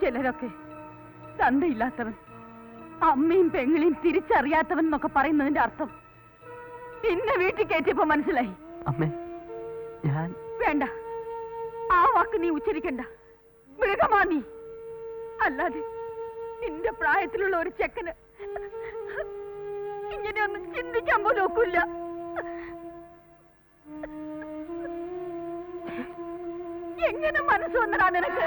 ചിലരൊക്കെ തന്തയില്ലാത്തവൻ, അമ്മയും പെങ്ങളെയും തിരിച്ചറിയാത്തവൻ എന്നൊക്കെ പറയുന്നതിന്റെ അർത്ഥം പിന്നെ വീട്ടിൽ കയറ്റിയപ്പോ മനസ്സിലായി. അമ്മേ, ഞാൻ വേണ്ട, ആ വാക്ക് നീ ഉച്ചരിക്കണ്ട. മൃഗമാ നീ. അല്ലാതെ നിന്റെ പ്രായത്തിലുള്ള ഒരു ചെക്കന് ഇങ്ങനെയൊന്നും ചിന്തിക്കാൻ പോലും ഒക്കില്ല. എങ്ങനെ മനസ്സ് വന്നടാ നിനക്ക്?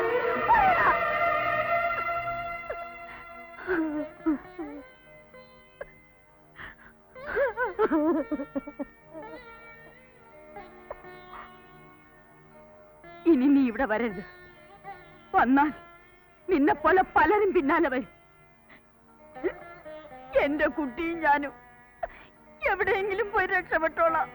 ഇനി നീ ഇവിടെ വരരുത്. വന്നാൽ നിന്നെ പോലെ പലരും പിന്നാലെ വരും. എന്റെ കുട്ടിയും ഞാനും എവിടെയെങ്കിലും പോയി രക്ഷപ്പെട്ടോളാം.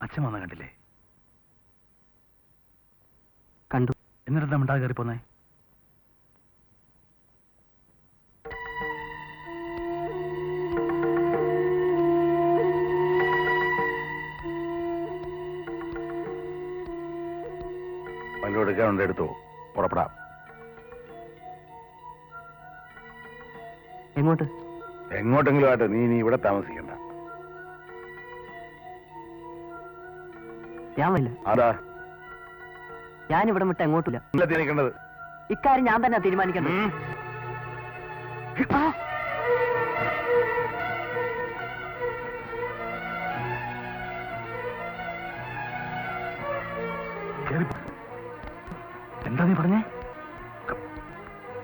അച്ഛൻ വന്ന കണ്ടില്ലേ? കണ്ടു. എന്നിട്ട് മിണ്ടാതെ കയറി പോന്നേ? വല്ലതും എടുക്കാനുണ്ട്, എടുത്തോ, പുറപ്പെടാം. എങ്ങോട്ട്? എങ്ങോട്ടെങ്കിലും ആട്ടെ, നീ ഇവിടെ താമസിക്കണ്ട. ഞാൻ വരില്ല. അതാ, ഞാൻ ഇവിടെ വിട്ട് എങ്ങോട്ടില്ല. തീരുമാനിക്കേണ്ടത് ഇക്കാര്യം ഞാൻ തന്നെ തീരുമാനിക്കേണ്ടത്. എന്താ നീ പറഞ്ഞേ?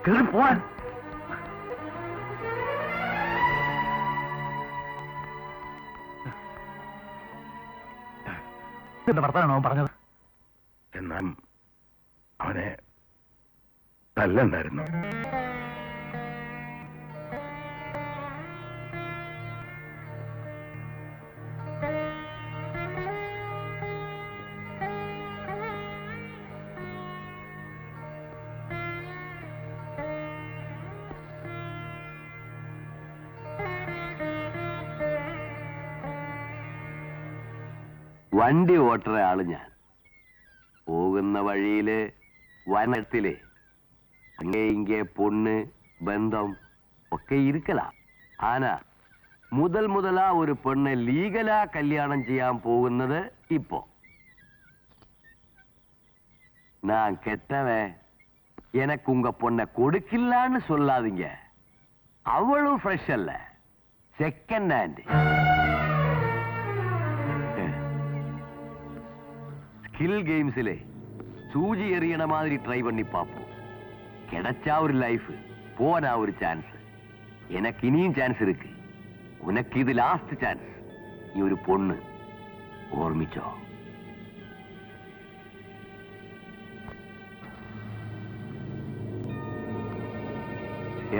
കേറി പോവാൻ. എന്റെ ഭർത്താവാണോ പറഞ്ഞത്? എന്നാൽ അവനെ തല്ലുണ്ടായിരുന്നു. വണ്ടി ഓട്ടുന്ന ആള് ഞാൻ. പോകുന്ന വഴിയില് വനത്തില് അங்கே இங்கே பொண்ணு பந்தம் ഒക്കെ இருக்கலாம். ஆனா முதலா ஒரு பெண்ணை லீகலா கல்யாணம் ചെയ്യാൻ പോകുന്നത് இப்போ. நான் கெட்டவன், எனக்கு உங்க பொண்ணை கொடுக்கலான்னு சொல்லாதீங்க. அவளும் ஃப்ரெஷ் அல்ல, செகண்ட் ஹேண்ட். ஸ்கில் கேம்ஸ்ல சூஜி எறியன மாதிரி ட்ரை பண்ணி பார்ப்போம். கிடைச்சா ஒரு லைஃப், போனா ஒரு சான்ஸ். எனக்கு இனியும் சான்ஸ் இருக்கு. உனக்கு இது லாஸ்ட் சான்ஸ். நீ ஒரு பொண்ணு, ஓர்மிச்சோ?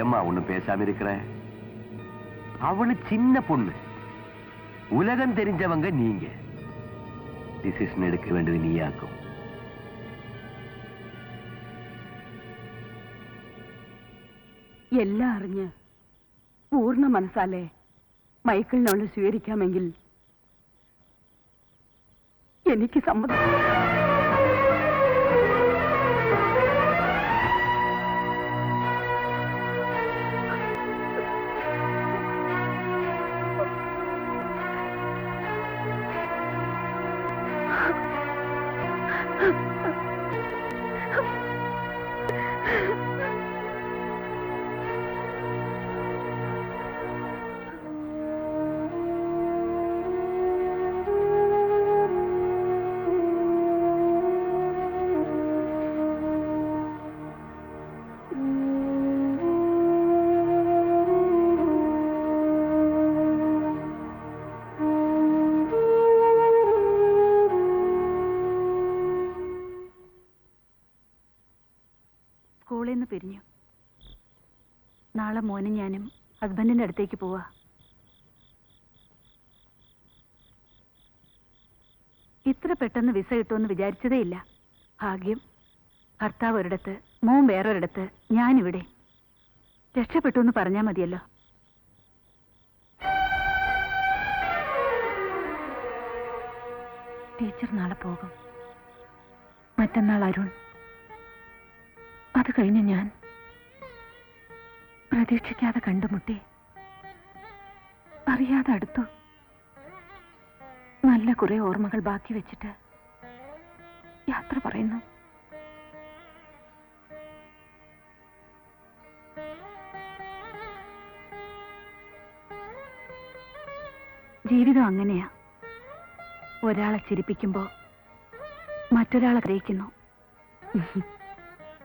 ஏம்மா ஒண்ணு பேசாம இருக்கிற? அவளு சின்ன பொண்ணு, உலகம் தெரிஞ்சவங்க நீங்க. டிசிஷன் எடுக்க வேண்டியது நீயாக்கும். എല്ലാം അറിഞ്ഞ് പൂർണ്ണ മനസ്സാലെ മൈക്കിളിനോട് സ്വീകരിക്കാമെങ്കിൽ എനിക്ക് സമ്മതം. സ്കൂളിൽ നിന്ന് പിരിഞ്ഞു. നാളെ മോനും ഞാനും ഹസ്ബൻഡിന്റെ അടുത്തേക്ക് പോവാ. ഇത്ര പെട്ടെന്ന് വിസ കിട്ടുമെന്ന് വിചാരിച്ചതേയില്ല. ഭാഗ്യം. ഭർത്താവ് ഒരിടത്ത്, മോൻ വേറൊരിടത്ത്, ഞാനിവിടെ. രക്ഷപ്പെട്ടു എന്ന് പറഞ്ഞാൽ മതിയല്ലോ. ടീച്ചർ നാളെ പോകും. മറ്റന്നാൾ അരുൺ. അത് കഴിഞ്ഞ് ഞാൻ പ്രതീക്ഷിക്കാതെ കണ്ടുമുട്ടി. അറിയാതെ അടുത്തു. നല്ല കുറെ ഓർമ്മകൾ ബാക്കി വെച്ചിട്ട് യാത്ര പറയുന്നു. ജീവിതം അങ്ങനെയാ. ഒരാളെ ചിരിപ്പിക്കുമ്പോ മറ്റൊരാളെ ഗ്രഹിക്കുന്നു.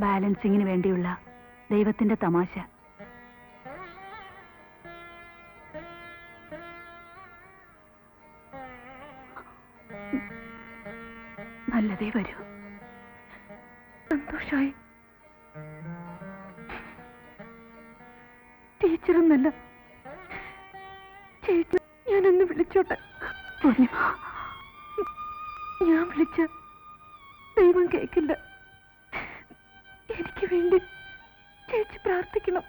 ബാലൻസിങ്ങിന് വേണ്ടിയുള്ള ദൈവത്തിന്റെ തമാശ. നല്ലതേ വരൂ. സന്തോഷായി. ടീച്ചറൊന്നല്ല, ചേച്ചി ഞാനൊന്ന് വിളിച്ചോട്ടെ. ഞാൻ വിളിച്ച ദൈവം കേൾക്കില്ല. എനിക്ക് വേണ്ടി ചേച്ചി പ്രാർത്ഥിക്കണം.